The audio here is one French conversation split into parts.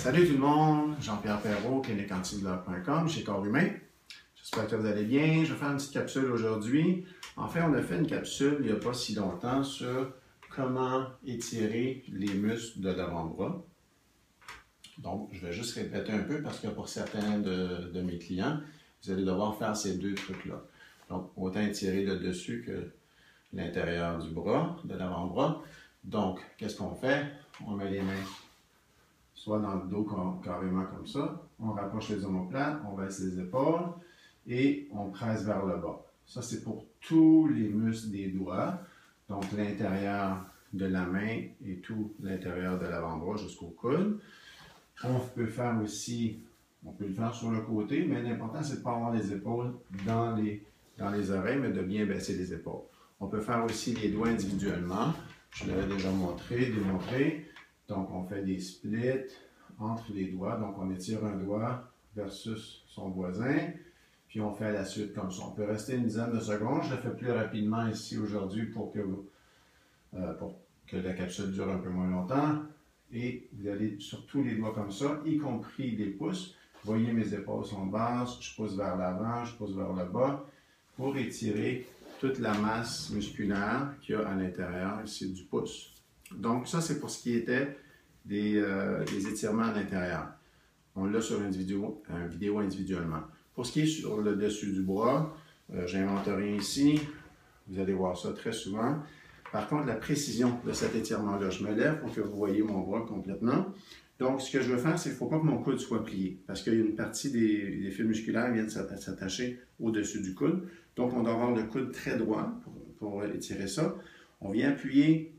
Salut tout le monde, Jean-Pierre Perrault, cliniqueantidouleur.com, chez Corps Humain. J'espère que vous allez bien. Je vais faire une petite capsule aujourd'hui. En fait, on a fait une capsule il n'y a pas si longtemps sur comment étirer les muscles de l'avant-bras. Donc, je vais juste répéter un peu parce que pour certains de mes clients, vous allez devoir faire ces deux trucs-là. Donc, autant étirer le dessus que l'intérieur du bras, de l'avant-bras. Donc, qu'est-ce qu'on fait? On met les mains soit dans le dos carrément comme ça, on rapproche les omoplates, on baisse les épaules et on presse vers le bas. Ça, c'est pour tous les muscles des doigts, donc l'intérieur de la main et tout l'intérieur de l'avant-bras jusqu'au coude. On peut faire aussi, on peut le faire sur le côté, mais l'important, c'est de ne pas avoir les épaules dans les oreilles, mais de bien baisser les épaules. On peut faire aussi les doigts individuellement. Je l'avais déjà démontré. Donc, on fait des splits entre les doigts. Donc, on étire un doigt versus son voisin. Puis, on fait à la suite comme ça. On peut rester une dizaine de secondes. Je le fais plus rapidement ici aujourd'hui pour que la capsule dure un peu moins longtemps. Et vous allez sur tous les doigts comme ça, y compris les pouces. Vous voyez, mes épaules sont basses. Je pousse vers l'avant, je pousse vers le bas pour étirer toute la masse musculaire qu'il y a à l'intérieur ici du pouce. Donc, ça, c'est pour ce qui était des étirements à l'intérieur. On l'a sur une vidéo individuellement. Pour ce qui est sur le dessus du bras, j'invente rien ici. Vous allez voir ça très souvent. Par contre, la précision de cet étirement-là, je me lève pour que vous voyez mon bras complètement. Donc, ce que je veux faire, c'est qu'il ne faut pas que mon coude soit plié parce qu'il y a une partie des fils musculaires qui viennent s'attacher au-dessus du coude. Donc, on doit avoir le coude très droit pour étirer ça. On vient appuyer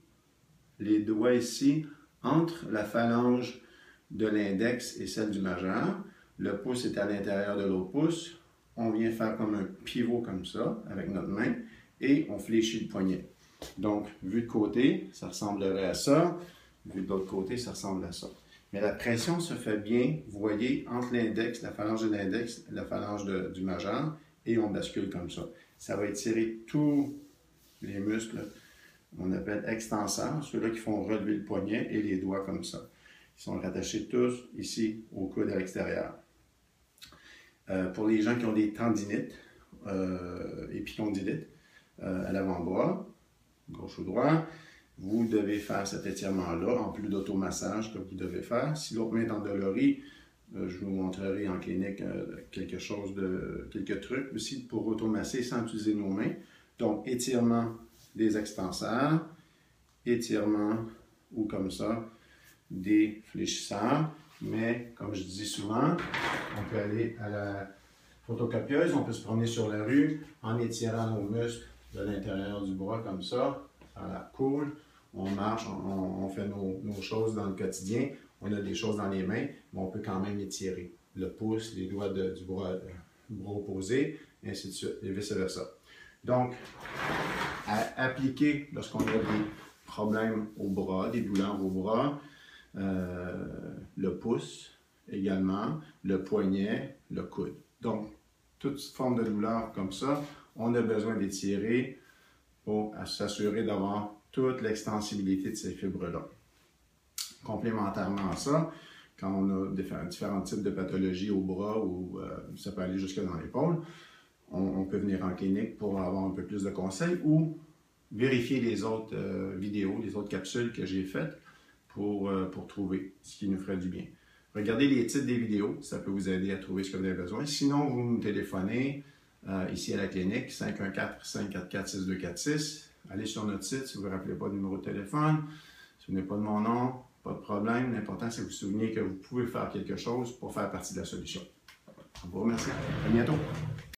les doigts ici entre la phalange de l'index et celle du majeur. Le pouce est à l'intérieur de l'autre pouce. On vient faire comme un pivot comme ça avec notre main et on fléchit le poignet. Donc, vu de côté, ça ressemblerait à ça. Vu de l'autre côté, ça ressemble à ça. Mais la pression se fait bien, vous voyez, entre l'index, la phalange de l'index, la phalange du majeur, et on bascule comme ça. Ça va étirer tous les muscles, on appelle extenseurs, ceux-là qui font relever le poignet et les doigts comme ça. Ils sont rattachés tous ici au coude à l'extérieur. Pour les gens qui ont des tendinites, épicondylites, à l'avant-bras, gauche ou droit, vous devez faire cet étirement-là, en plus d'automassage que vous devez faire. Si l'autre main est endolorie, je vous montrerai en clinique quelques trucs aussi pour automasser sans utiliser nos mains. Donc, étirement des extenseurs, étirement ou comme ça, des fléchisseurs. Mais, comme je dis souvent, on peut aller à la photocopieuse, on peut se promener sur la rue en étirant nos muscles de l'intérieur du bras comme ça. Ça a l'air cool. On marche, on fait nos choses dans le quotidien. On a des choses dans les mains, mais on peut quand même étirer le pouce, les doigts du bras opposé, et ainsi de suite, et vice-versa. Donc, à appliquer lorsqu'on a des problèmes au bras, des douleurs au bras, le pouce également, le poignet, le coude. Donc, toute forme de douleur comme ça, on a besoin d'étirer pour s'assurer d'avoir toute l'extensibilité de ces fibres-là. Complémentairement à ça, quand on a différents types de pathologies au bras ou ça peut aller jusque dans l'épaule, on peut venir en clinique pour avoir un peu plus de conseils ou vérifier les autres vidéos, les autres capsules que j'ai faites pour trouver ce qui nous ferait du bien. Regardez les titres des vidéos, ça peut vous aider à trouver ce que vous avez besoin. Sinon, vous nous téléphonez ici à la clinique, 514-544-6246. Allez sur notre site si vous ne vous rappelez pas le numéro de téléphone. Si vous n'avez pas de mon nom, pas de problème. L'important, c'est que vous vous souveniez que vous pouvez faire quelque chose pour faire partie de la solution. Je vous remercie. À bientôt.